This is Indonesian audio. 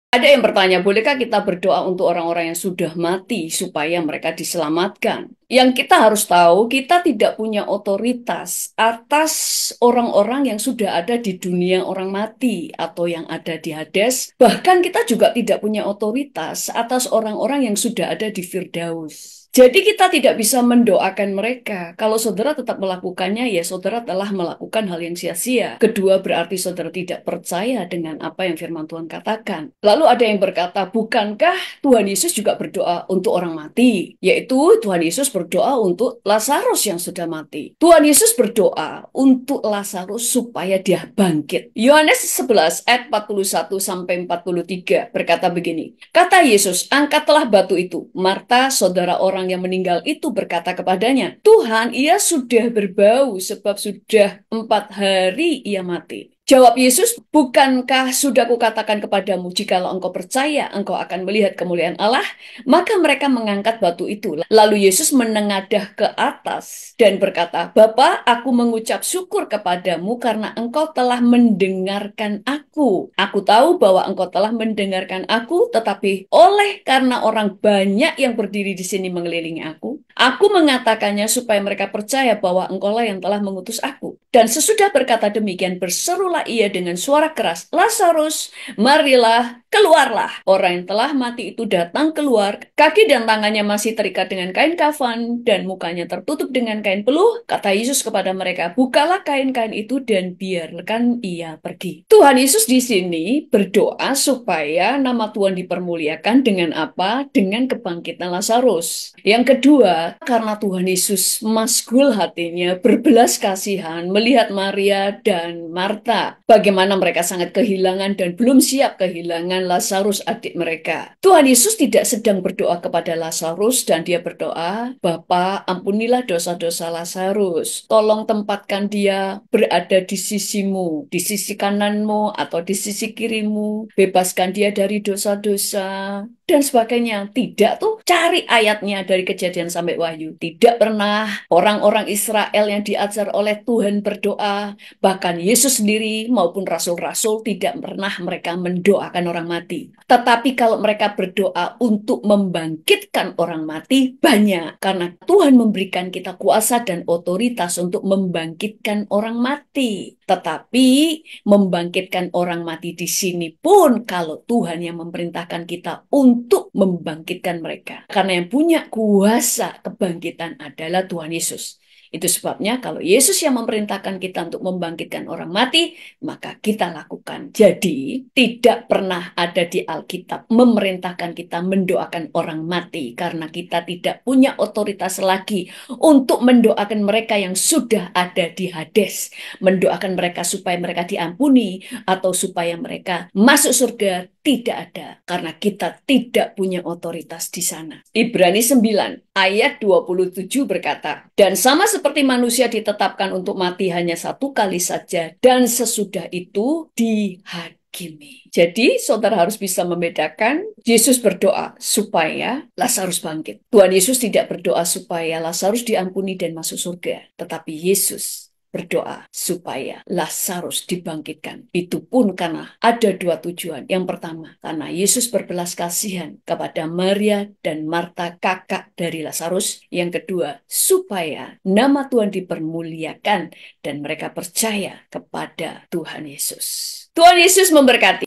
Ada yang bertanya, bolehkah kita berdoa untuk orang-orang yang sudah mati supaya mereka diselamatkan? Yang kita harus tahu, kita tidak punya otoritas atas orang-orang yang sudah ada di dunia orang mati atau yang ada di Hades. Bahkan kita juga tidak punya otoritas atas orang-orang yang sudah ada di Firdaus. Jadi kita tidak bisa mendoakan mereka. Kalau saudara tetap melakukannya, ya saudara telah melakukan hal yang sia-sia. Kedua, berarti saudara tidak percaya dengan apa yang firman Tuhan katakan. Lalu ada yang berkata, bukankah Tuhan Yesus juga berdoa untuk orang mati? Yaitu Tuhan Yesus berdoa untuk Lazarus yang sudah mati. Tuhan Yesus berdoa untuk Lazarus supaya dia bangkit. Yohanes 11 ayat 41 sampai 43 berkata begini. Kata Yesus, angkatlah batu itu. Marta, saudara orang yang meninggal itu berkata kepadanya, Tuhan, ia sudah berbau sebab sudah 4 hari ia mati. Jawab Yesus, bukankah sudah kukatakan kepadamu, jikalau engkau percaya, engkau akan melihat kemuliaan Allah? Maka mereka mengangkat batu itu. Lalu Yesus menengadah ke atas dan berkata, Bapa, aku mengucap syukur kepadamu karena engkau telah mendengarkan aku. Aku tahu bahwa engkau telah mendengarkan aku, tetapi oleh karena orang banyak yang berdiri di sini mengelilingi aku mengatakannya supaya mereka percaya bahwa engkaulah yang telah mengutus aku. Dan sesudah berkata demikian, berserulah ia dengan suara keras, Lazarus, marilah, keluarlah. Orang yang telah mati itu datang keluar, kaki dan tangannya masih terikat dengan kain kafan, dan mukanya tertutup dengan kain peluh. Kata Yesus kepada mereka, bukalah kain-kain itu dan biarkan ia pergi. Tuhan Yesus di sini berdoa supaya nama Tuhan dipermuliakan dengan apa? Dengan kebangkitan Lazarus. Yang kedua, karena Tuhan Yesus masgul hatinya, berbelas kasihan, melihat Maria dan Marta, bagaimana mereka sangat kehilangan dan belum siap kehilangan Lazarus adik mereka. Tuhan Yesus tidak sedang berdoa kepada Lazarus dan dia berdoa, Bapa, ampunilah dosa-dosa Lazarus. Tolong tempatkan dia berada di sisimu, di sisi kananmu atau di sisi kirimu. Bebaskan dia dari dosa-dosa dan sebagainya. Tidak tuh, cari ayatnya dari Kejadian sampai Wahyu. Tidak pernah orang-orang Israel yang diajar oleh Tuhan berdoa, bahkan Yesus sendiri maupun rasul-rasul tidak pernah mereka mendoakan orang mati. Tetapi kalau mereka berdoa untuk membangkitkan orang mati, banyak. Karena Tuhan memberikan kita kuasa dan otoritas untuk membangkitkan orang mati. Tetapi membangkitkan orang mati di sini pun kalau Tuhan yang memerintahkan kita untuk membangkitkan mereka. Karena yang punya kuasa kebangkitan adalah Tuhan Yesus. Itu sebabnya kalau Yesus yang memerintahkan kita untuk membangkitkan orang mati, maka kita lakukan. Jadi, tidak pernah ada di Alkitab memerintahkan kita mendoakan orang mati karena kita tidak punya otoritas lagi untuk mendoakan mereka yang sudah ada di Hades, mendoakan mereka supaya mereka diampuni atau supaya mereka masuk surga. Tidak ada, karena kita tidak punya otoritas di sana. Ibrani 9 ayat 27 berkata, dan sama seperti manusia ditetapkan untuk mati hanya 1 kali saja, dan sesudah itu dihakimi. Jadi, saudara harus bisa membedakan Yesus berdoa supaya Lazarus bangkit. Tuhan Yesus tidak berdoa supaya Lazarus diampuni dan masuk surga, tetapi Yesus berdoa supaya Lazarus dibangkitkan. Itu pun karena ada 2 tujuan. Yang pertama, karena Yesus berbelas kasihan kepada Maria dan Marta, kakak dari Lazarus. Yang kedua, supaya nama Tuhan dipermuliakan dan mereka percaya kepada Tuhan Yesus. Tuhan Yesus memberkati.